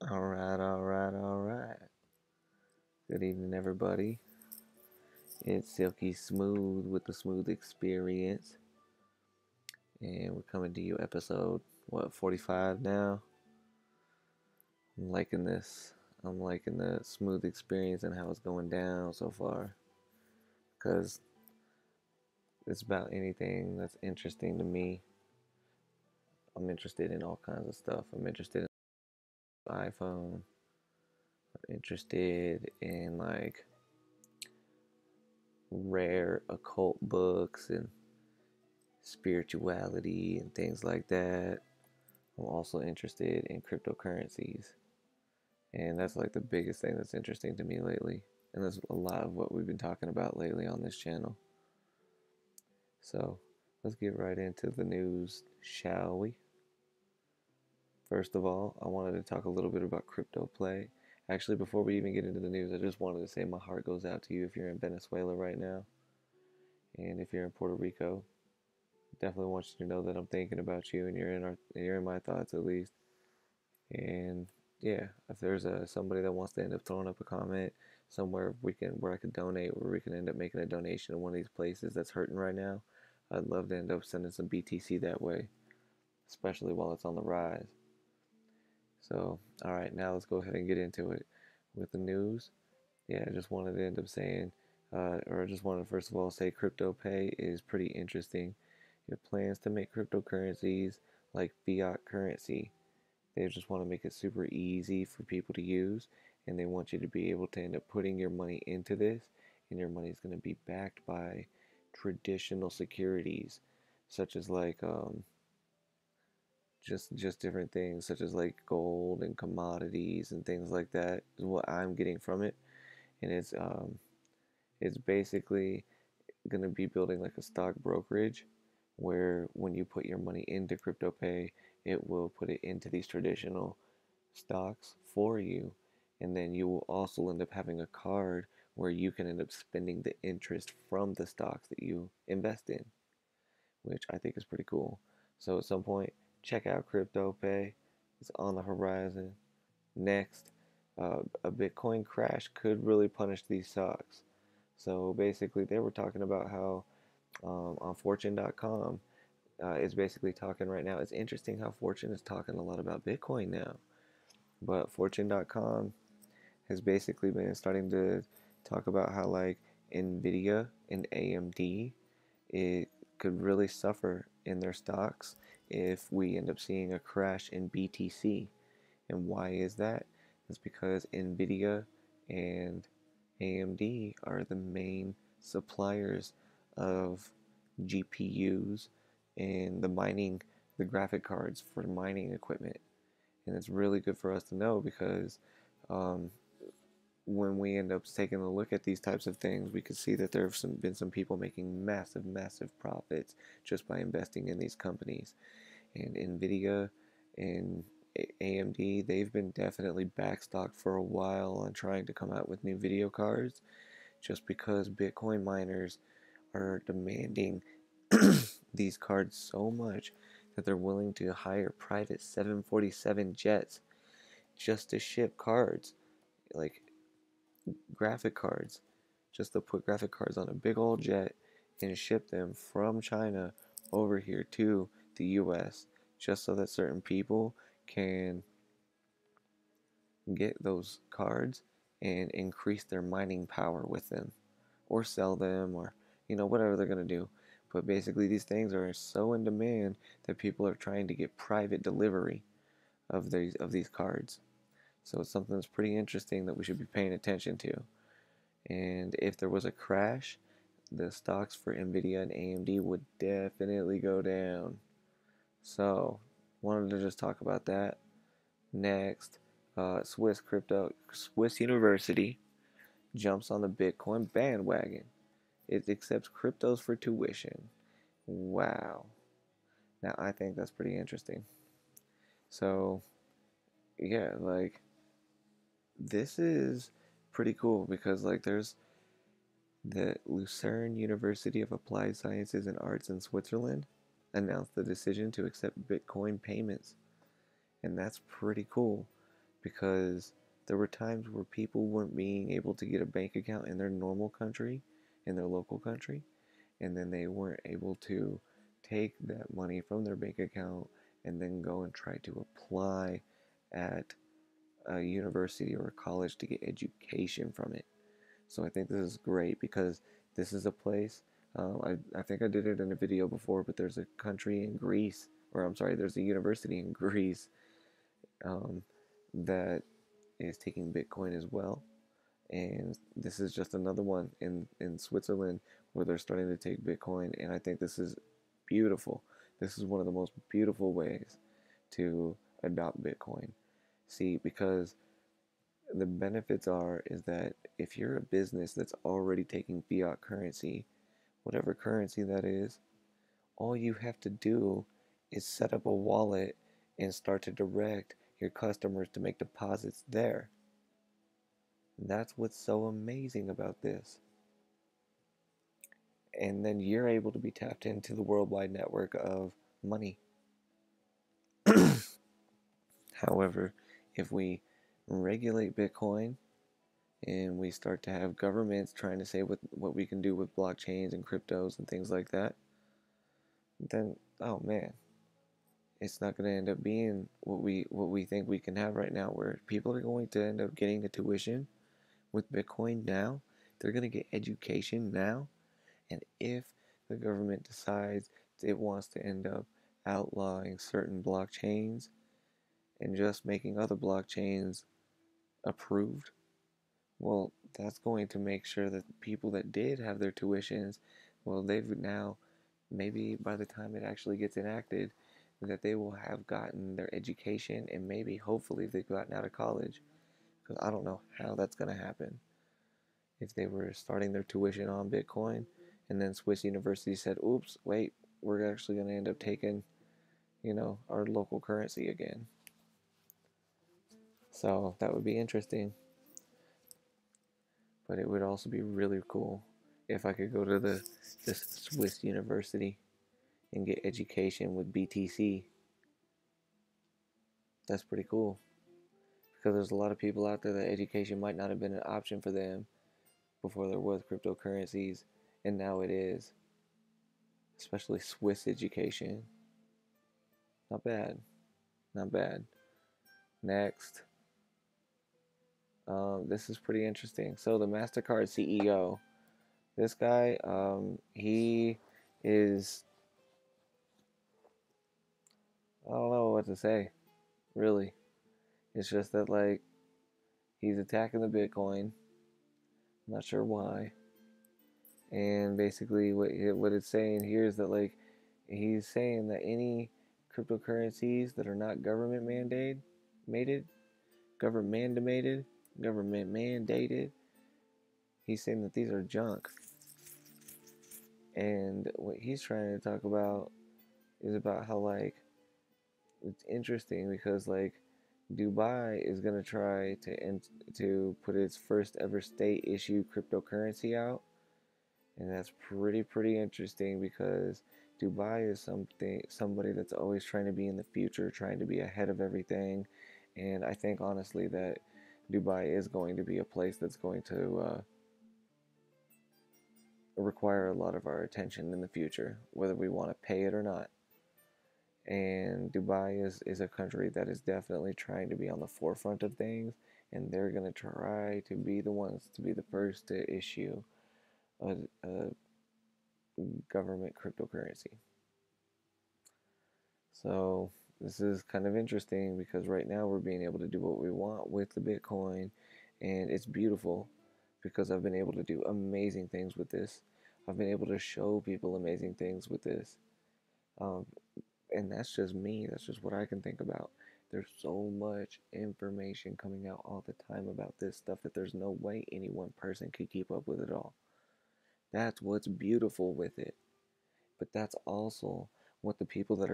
All right. Good evening, everybody. It's Silky Smooth with the Smooth Experience, and we're coming to you episode 45 now. I'm liking this. I'm liking the Smooth Experience and how it's going down so far, because it's about anything that's interesting to me. I'm interested in all kinds of stuff. I'm interested in iPhone. I'm interested in like rare occult books and spirituality and things like that. I'm also interested in cryptocurrencies, and that's like the biggest thing that's interesting to me lately. And that's a lot of what we've been talking about lately on this channel. So let's get right into the news, shall we? First of all, I wanted to talk a little bit about crypto play. Actually, before we even get into the news, I just wanted to say my heart goes out to you if you're in Venezuela right now, and if you're in Puerto Rico. Definitely want you to know that I'm thinking about you, and you're in my thoughts at least. And yeah, if there's somebody that wants to end up throwing up a comment somewhere where I could donate, where we can end up making a donation to one of these places that's hurting right now, I'd love to end up sending some BTC that way, especially while it's on the rise. So, all right, now let's go ahead and get into it with the news. Yeah, I just wanted to end up saying, or I just wanted to first of all say CryptoPay is pretty interesting. It plans to make cryptocurrencies like fiat currency. They just want to make it super easy for people to use, and they want you to be able to end up putting your money into this, and your money is going to be backed by traditional securities, such as like just different things, such as like gold and commodities and things like that. Is what I'm getting from it, and it's basically going to be building like a stock brokerage where when you put your money into CryptoPay, it will put it into these traditional stocks for you, and then you will also end up having a card where you can end up spending the interest from the stocks that you invest in, which I think is pretty cool. So at some point, check out CryptoPay. It's on the horizon. Next, a Bitcoin crash could really punish these stocks. So basically, they were talking about how on Fortune.com, it's basically talking right now. It's interesting how Fortune is talking a lot about Bitcoin now. But Fortune.com has basically been starting to talk about how like Nvidia and AMD, it could really suffer in their stocks if we end up seeing a crash in BTC. And why is that? It's because Nvidia and AMD are the main suppliers of GPUs and the graphic cards for mining equipment. And it's really good for us to know because um, when we end up taking a look at these types of things, we could see that there have been some people making massive profits just by investing in these companies. And Nvidia and AMD, they've been definitely backstocked for a while on trying to come out with new video cards, just because Bitcoin miners are demanding these cards so much that they're willing to hire private 747 jets just to ship cards, like graphic cards, just to put graphic cards on a big old jet and ship them from China over here to the US, just so that certain people can get those cards and increase their mining power with them, or sell them, or whatever they're going to do. But basically these things are so in demand that people are trying to get private delivery of these cards. So it's something that's pretty interesting that we should be paying attention to. And if there was a crash, the stocks for Nvidia and AMD would definitely go down. So wanted to just talk about that. Next, Swiss University jumps on the Bitcoin bandwagon. It accepts cryptos for tuition. Wow. Now I think that's pretty interesting. So yeah, like this is pretty cool because like there's the Lucerne University of Applied Sciences and Arts in Switzerland announced the decision to accept Bitcoin payments. And that's pretty cool because there were times where people weren't being able to get a bank account in their normal country, in their local country, and then they weren't able to take that money from their bank account and then go and try to apply at a university or a college to get education from it. So I think this is great because this is a place. I think I did it in a video before, but there's a country in Greece, or I'm sorry, there's a university in Greece um, that is taking Bitcoin as well. And this is just another one in Switzerland where they're starting to take Bitcoin. And I think this is beautiful. This is one of the most beautiful ways to adopt Bitcoin. See, because the benefits are is that if you're a business that's already taking fiat currency, whatever currency that is, all you have to do is set up a wallet and start to direct your customers to make deposits there. That's what's so amazing about this. And then you're able to be tapped into the worldwide network of money. However, if we regulate Bitcoin and we start to have governments trying to say what we can do with blockchains and cryptos and things like that, then oh man, it's not going to end up being what we think we can have right now, where people are going to end up getting a tuition with Bitcoin now. They're going to get education now. And if the government decides it wants to end up outlawing certain blockchains and just making other blockchains approved, well, that's going to make sure that people that did have their tuitions, well, they've now, maybe by the time it actually gets enacted, that they will have gotten their education and maybe hopefully they've gotten out of college. Because I don't know how that's going to happen. If they were starting their tuition on Bitcoin and then Swiss University said, oops, wait, we're actually going to end up taking, our local currency again. So that would be interesting. But it would also be really cool if I could go to this Swiss university and get education with BTC. That's pretty cool. Because there's a lot of people out there that education might not have been an option for them before there was cryptocurrencies, and now it is. Especially Swiss education. Not bad. Not bad. Next. This is pretty interesting. So the MasterCard CEO, this guy, he is, I don't know what to say, really. It's just that, like, he's attacking the Bitcoin. I'm not sure why. And basically what it's saying here is that, like, he's saying that any cryptocurrencies that are not government mandated, he's saying that these are junk. And what he's trying to talk about is about how, like, it's interesting because, like, Dubai is gonna try to put its first ever state issued cryptocurrency out, and that's pretty interesting because Dubai is somebody that's always trying to be in the future, trying to be ahead of everything, and I think honestly that Dubai is going to be a place that's going to require a lot of our attention in the future, whether we want to pay it or not. And Dubai is a country that is definitely trying to be on the forefront of things, and they're going to try to be the ones to be the first to issue a government cryptocurrency. So this is kind of interesting because right now we're being able to do what we want with the Bitcoin, and it's beautiful because I've been able to do amazing things with this. I've been able to show people amazing things with this. Um, and that's just me. That's just what I can think about. There's so much information coming out all the time about this stuff that there's no way any one person could keep up with it all. That's what's beautiful with it. But that's also what the people that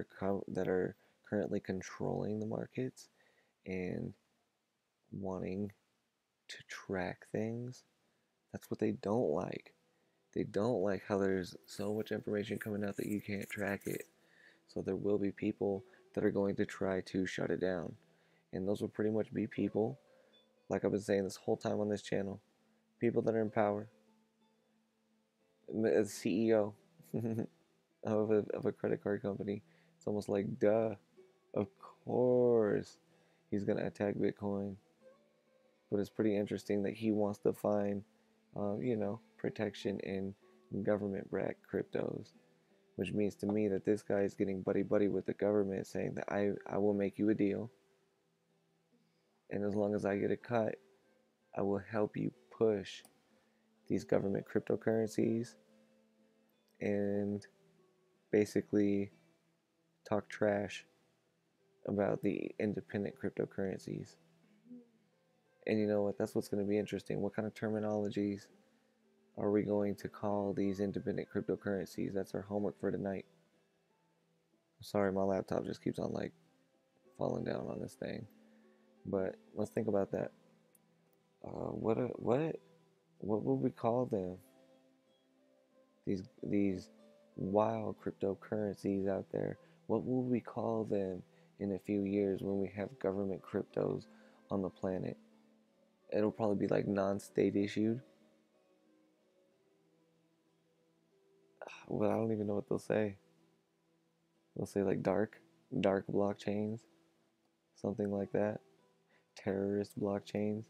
are currently controlling the markets and wanting to track things, that's what they don't like. They don't like how there's so much information coming out that you can't track it. So there will be people that are going to try to shut it down. And those will pretty much be people, like I've been saying this whole time on this channel, people that are in power. A CEO of a credit card company. It's almost like, duh, of course he's going to attack Bitcoin. But it's pretty interesting that he wants to find, protection in government-backed cryptos, which means to me that this guy is getting buddy-buddy with the government, saying that I will make you a deal, and as long as I get a cut, I will help you push these government cryptocurrencies and basically talk trash about the independent cryptocurrencies. And you know what? That's what's going to be interesting. What kind of terminologies are we going to call these independent cryptocurrencies? That's our homework for tonight. Sorry, my laptop just keeps on like falling down on this thing. But let's think about that. What would we call them? These wild cryptocurrencies out there. What will we call them in a few years when we have government cryptos on the planet? It'll probably be like non-state issued. Well, I don't even know what they'll say. They'll say like dark blockchains, something like that. Terrorist blockchains.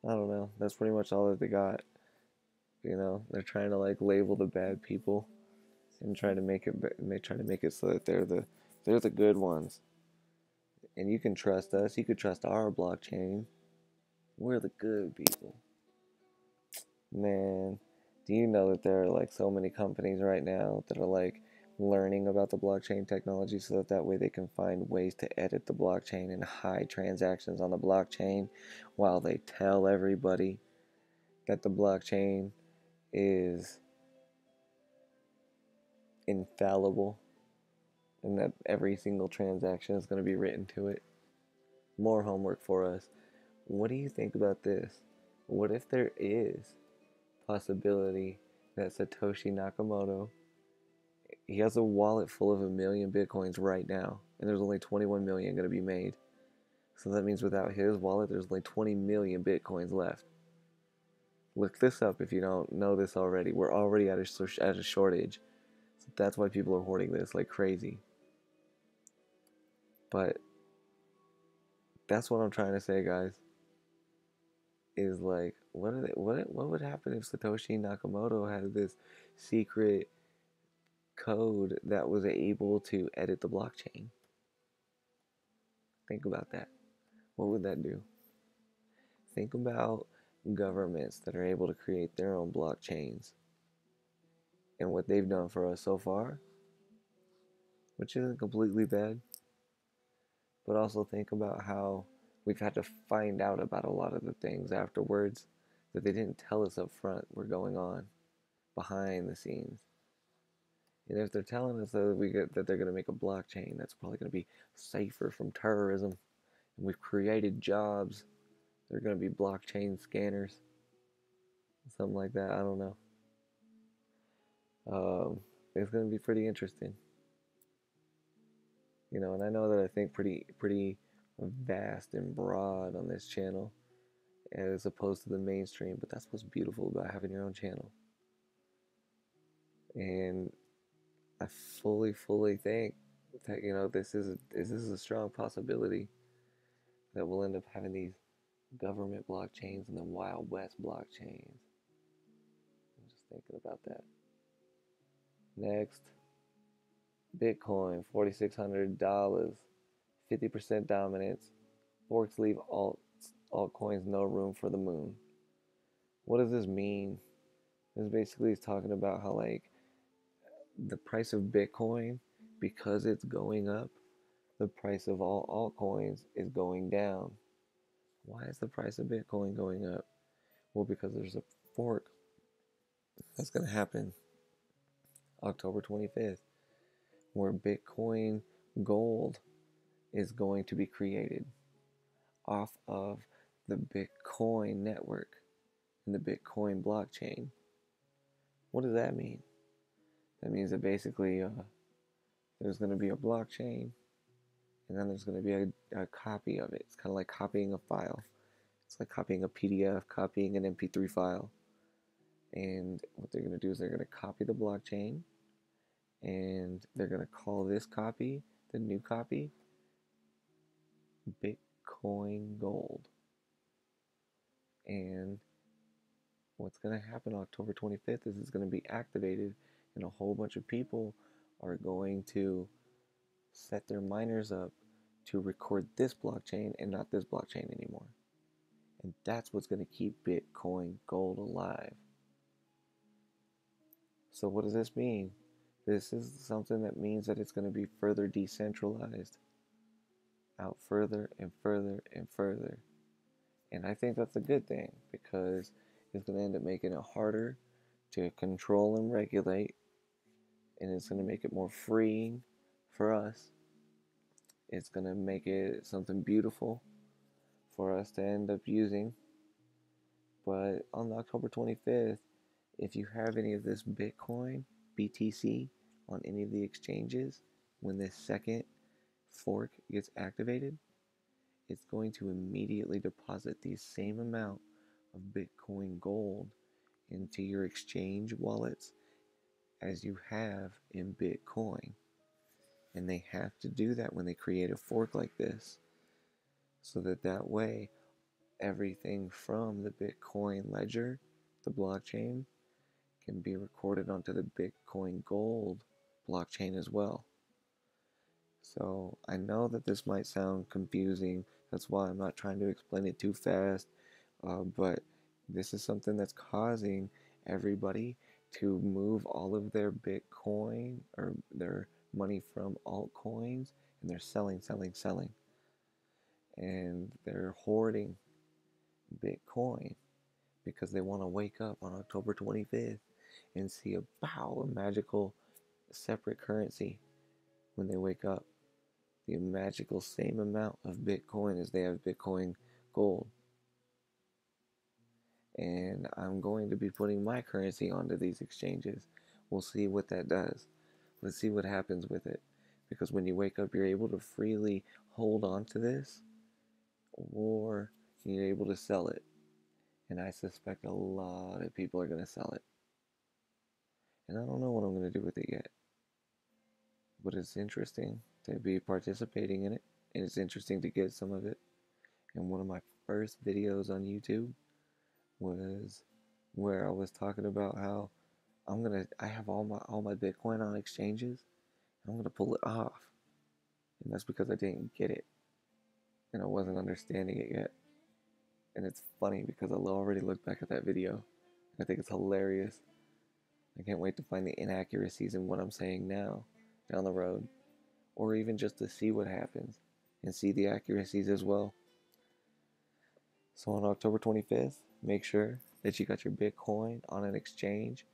I don't know. That's pretty much all that they got. They're trying to like label the bad people and try to make it. They try to make it so that they're the good ones. And you can trust us. You could trust our blockchain. We're the good people. Man, do you know that there are like so many companies right now that are like learning about the blockchain technology so that way they can find ways to edit the blockchain and hide transactions on the blockchain while they tell everybody that the blockchain is infallible and that every single transaction is going to be written to it. More homework for us. What do you think about this? What if there is possibility that Satoshi Nakamoto, he has a wallet full of 1 million bitcoins right now, and there's only 21 million going to be made. So that means without his wallet, there's only 20 million bitcoins left. Look this up if you don't know this already. We're already at a shortage. So that's why people are hoarding this like crazy. But that's what I'm trying to say, guys. Is like, what would happen if Satoshi Nakamoto had this secret code that was able to edit the blockchain? Think about that. What would that do? Think about governments that are able to create their own blockchains and what they've done for us so far, which isn't completely bad. But also think about how we've had to find out about a lot of the things afterwards that they didn't tell us up front were going on behind the scenes. And if they're telling us that they're going to make a blockchain that's probably going to be safer from terrorism, and we've created jobs, they're going to be blockchain scanners, something like that. I don't know. It's going to be pretty interesting. And I know that I think pretty vast and broad on this channel as opposed to the mainstream, but that's what's beautiful about having your own channel. And I fully think that this is a strong possibility that we'll end up having these government blockchains and then Wild West blockchains. I'm just thinking about that. Next, Bitcoin, $4,600, 50% dominance. Forks leave altcoins no room for the moon. What does this mean? This basically is talking about how like the price of Bitcoin, because it's going up, the price of all altcoins is going down. Why is the price of Bitcoin going up? Well, because there's a fork that's going to happen October 25th, where Bitcoin Gold is going to be created off of the Bitcoin network and the Bitcoin blockchain. What does that mean? That means that basically there's going to be a blockchain and then there's going to be a copy of it. It's kind of like copying a file. It's like copying a PDF, copying an MP3 file. And what they're going to do is they're going to copy the blockchain, and they're going to call this copy, the new copy, Bitcoin Gold. And what's going to happen October 25th is it's going to be activated, and a whole bunch of people are going to set their miners up to record this blockchain and not this blockchain anymore. And that's what's going to keep Bitcoin Gold alive. So what does this mean? This is something that means that it's going to be further decentralized, out further and further and further. And I think that's a good thing, because it's going to end up making it harder to control and regulate, and it's going to make it more freeing for us. It's going to make it something beautiful for us to end up using. But on October 25th, if you have any of this Bitcoin, BTC, on any of the exchanges, when this second fork gets activated, it's going to immediately deposit the same amount of Bitcoin Gold into your exchange wallets as you have in Bitcoin. And they have to do that when they create a fork like this, so that way everything from the Bitcoin ledger, the blockchain, can be recorded onto the Bitcoin Gold blockchain as well. So I know that this might sound confusing. That's why I'm not trying to explain it too fast. But this is something that's causing everybody to move all of their Bitcoin or their money from altcoins, and they're selling. And they're hoarding Bitcoin because they want to wake up on October 25th and see a magical separate currency when they wake up. The magical same amount of Bitcoin as they have Bitcoin Gold. And I'm going to be putting my currency onto these exchanges. We'll see what that does. Let's see what happens with it. Because when you wake up, you're able to freely hold on to this, or you're able to sell it. And I suspect a lot of people are going to sell it. And I don't know what I'm going to do with it yet. But it's interesting to be participating in it. And it's interesting to get some of it. And one of my first videos on YouTube was where I was talking about how I have all my Bitcoin on exchanges, and I'm gonna pull it off. And that's because I didn't get it, and I wasn't understanding it yet. And it's funny because I already looked back at that video. I think it's hilarious. I can't wait to find the inaccuracies in what I'm saying now, down the road, or even just to see what happens and see the accuracies as well. So on October 25th, make sure that you got your Bitcoin on an exchange.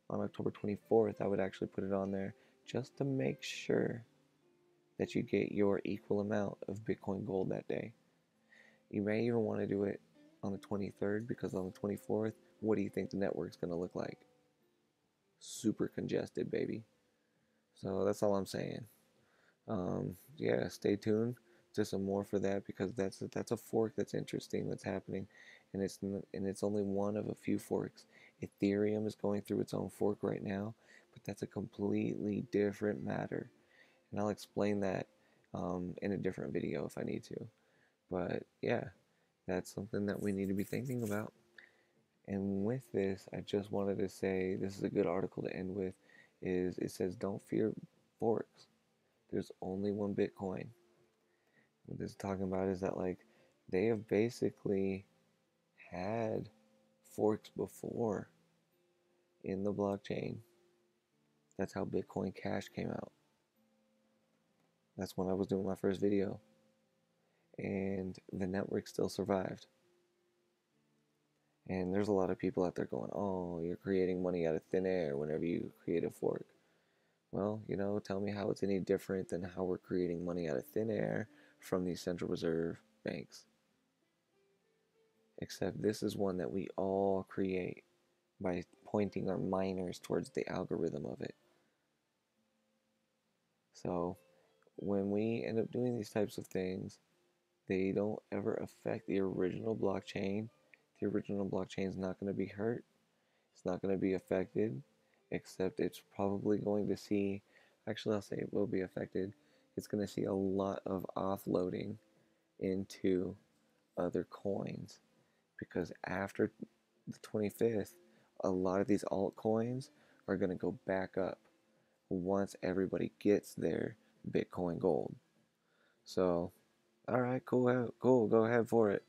On October 24th, I would actually put it on there just to make sure that you get your equal amount of Bitcoin Gold that day. You may even want to do it on the 23rd, because on the 24th, what do you think the network's going to look like? Super congested, baby. So that's all I'm saying. Yeah, stay tuned to some more for that, because that's a fork that's interesting that's happening, and it's only one of a few forks. Ethereum is going through its own fork right now, but that's a completely different matter, and I'll explain that in a different video if I need to. But yeah, that's something that we need to be thinking about. And with this, I just wanted to say, this is a good article to end with. Is it says, don't fear forks. There's only one Bitcoin. What this is talking about is that, like, they have basically had forks before in the blockchain. That's how Bitcoin Cash came out. That's when I was doing my first video. And the network still survived. And there's a lot of people out there going, oh, you're creating money out of thin air whenever you create a fork. Well, tell me how it's any different than how we're creating money out of thin air from these central reserve banks. Except this is one that we all create by pointing our miners towards the algorithm of it. So when we end up doing these types of things, they don't ever affect the original blockchain. The original blockchain is not going to be hurt. It's not going to be affected, except it's probably going to see, actually, I'll say it will be affected. It's going to see a lot of offloading into other coins because after the 25th, a lot of these altcoins are going to go back up once everybody gets their Bitcoin gold. So, all right, cool, cool, go ahead for it.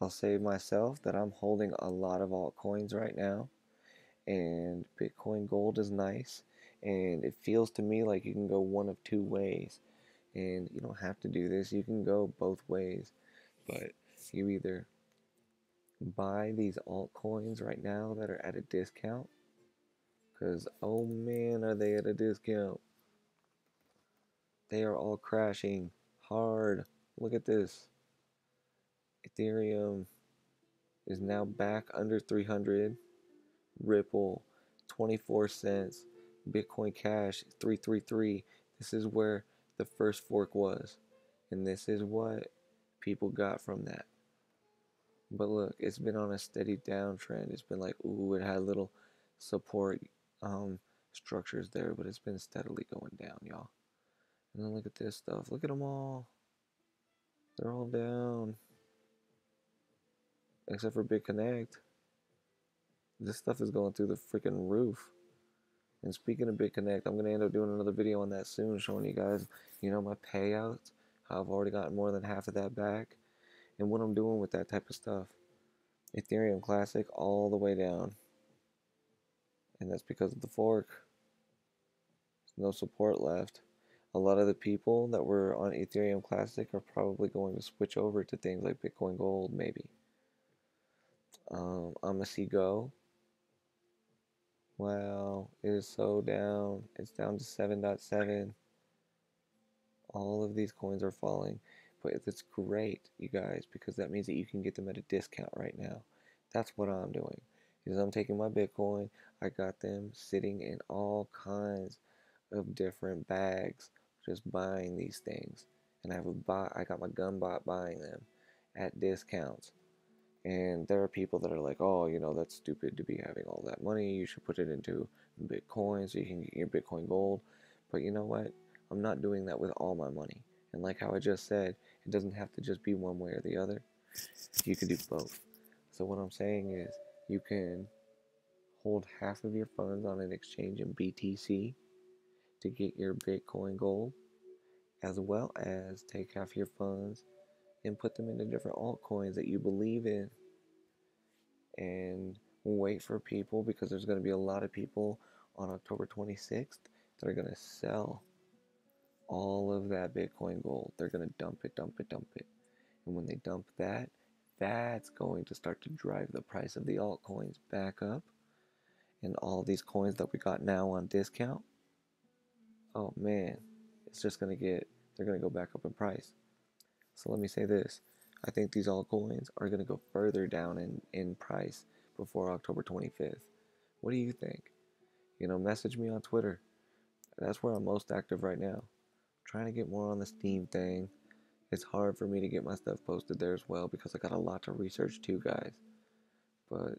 I'll say myself that I'm holding a lot of altcoins right now, and Bitcoin Gold is nice, and it feels to me like you can go one of two ways, and you don't have to do this. You can go both ways, but you either buy these altcoins right now that are at a discount, because oh man, are they at a discount? They are all crashing hard. Look at this. Ethereum is now back under 300. Ripple 24 cents. Bitcoin Cash 333. This is where the first fork was. And this is what people got from that. But look, it's been on a steady downtrend. It's been like, ooh, it had little support structures there, but it's been steadily going down, y'all. And then look at this stuff. Look at them all. They're all down. Except for Bitconnect. This stuff is going through the freaking roof. And speaking of Bitconnect, I'm going to end up doing another video on that soon, showing you guys, my payouts, how I've already gotten more than half of that back, and what I'm doing with that type of stuff. Ethereum Classic all the way down. And that's because of the fork. There's no support left. A lot of the people that were on Ethereum Classic are probably going to switch over to things like Bitcoin Gold, maybe. Amacy Go. Wow, it is so down. It's down to 7.7. All of these coins are falling, but it's great, you guys, because that means that you can get them at a discount right now. That's what I'm doing. Is I'm taking my Bitcoin, I got them sitting in all kinds of different bags, just buying these things, and I got my gun bot buying them at discounts. And there are people that are like, oh, that's stupid to be having all that money. You should put it into Bitcoin so you can get your Bitcoin gold. But you know what? I'm not doing that with all my money. And like how I just said, it doesn't have to just be one way or the other. You can do both. So what I'm saying is you can hold half of your funds on an exchange in BTC to get your Bitcoin gold, as well as take half your funds and put them into different altcoins that you believe in, and wait for people, because there's going to be a lot of people on October 26th that are going to sell all of that Bitcoin gold. They're going to dump it, dump it, dump it. And when they dump that, that's going to start to drive the price of the altcoins back up. And all these coins that we got now on discount, oh man, it's just going to they're going to go back up in price. So let me say this. I think these altcoins are going to go further down in price before October 25th. What do you think? Message me on Twitter. That's where I'm most active right now. I'm trying to get more on the Steam thing. It's hard for me to get my stuff posted there as well because I got a lot to research too, guys. But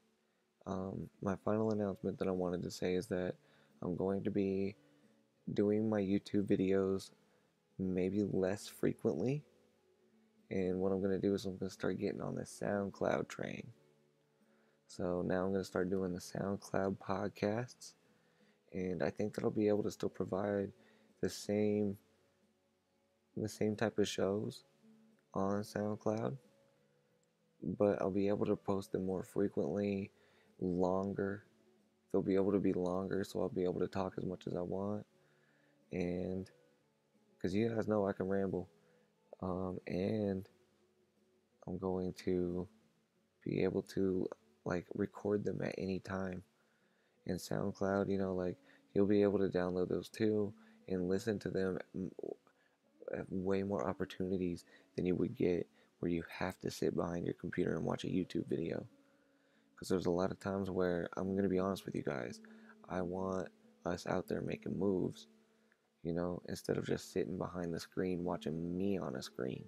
my final announcement that I wanted to say is that I'm going to be doing my YouTube videos maybe less frequently. And what I'm going to do is I'm going to start getting on the SoundCloud train. So now I'm going to start doing the SoundCloud podcasts. And I think that I'll be able to still provide the same type of shows on SoundCloud, but I'll be able to post them more frequently, longer. They'll be able to be longer, so I'll be able to talk as much as I want. And because you guys know I can ramble, and I'm going to be able to record them at any time. And SoundCloud, you'll be able to download those too and listen to them at way more opportunities than you would get where you have to sit behind your computer and watch a YouTube video. Because there's a lot of times where, I'm going to be honest with you guys, I want us out there making moves. instead of just sitting behind the screen watching me on a screen.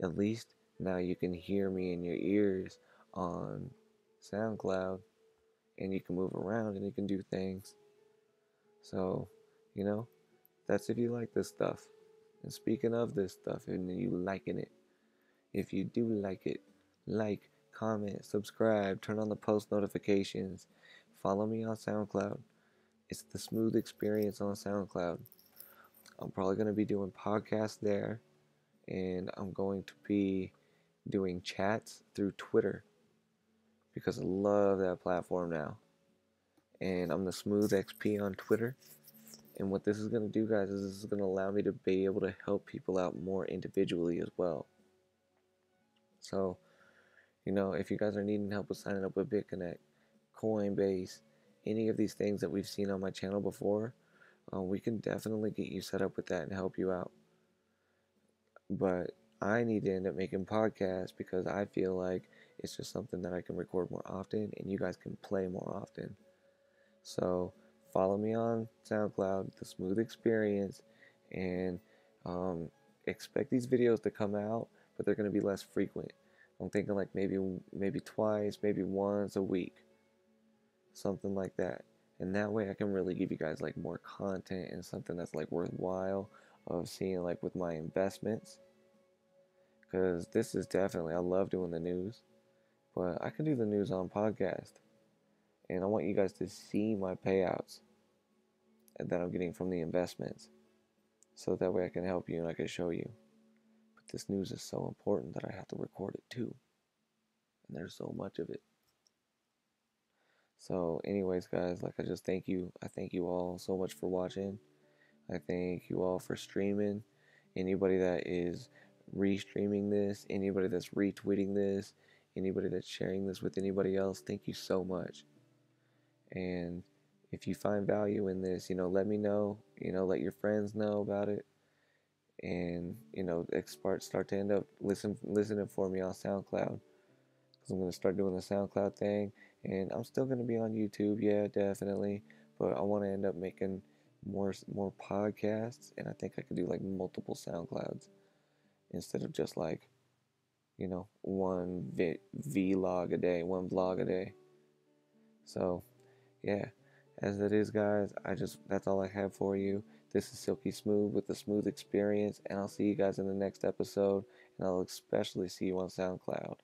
At least now you can hear me in your ears on SoundCloud, and you can move around and you can do things. So, you know, that's if you like this stuff. And speaking of this stuff and you liking it, if you do like, comment, subscribe, turn on the post notifications, follow me on SoundCloud. It's the Smooth Experience on SoundCloud. I'm probably going to be doing podcasts there, and I'm going to be doing chats through Twitter because I love that platform now. And I'm the Smooth XP on Twitter. And what this is going to do, guys, is this is going to allow me to be able to help people out more individually as well. So, if you guys are needing help with signing up with Bitconnect, Coinbase, any of these things that we've seen on my channel before, we can definitely get you set up with that and help you out. But I need to end up making podcasts because I feel like it's just something that I can record more often and you guys can play more often. So follow me on SoundCloud, The Smooth Experience, and expect these videos to come out, but they're going to be less frequent. I'm thinking like maybe twice, maybe once a week, something like that. And that way I can really give you guys like more content and something that's like worthwhile of seeing like with my investments. Because this is definitely, I love doing the news, but I can do the news on podcast. And I want you guys to see my payouts that I'm getting from the investments. So that way I can help you and I can show you. But this news is so important that I have to record it too. And there's so much of it. So anyways, guys, like I just thank you. I thank you all so much for watching. I thank you all for streaming. Anybody that is restreaming this, anybody that's retweeting this, anybody that's sharing this with anybody else, thank you so much. And if you find value in this, let me know, let your friends know about it. And, start to end up listening for me on SoundCloud. Because I'm going to start doing the SoundCloud thing. And I'm still going to be on YouTube, yeah, definitely. But I want to end up making more podcasts. And I think I could do like multiple SoundClouds instead of just like, one vlog a day, one vlog a day. So, yeah, as it is, guys, that's all I have for you. This is Silky Smooth with the Smooth Experience, and I'll see you guys in the next episode, and I'll especially see you on SoundCloud.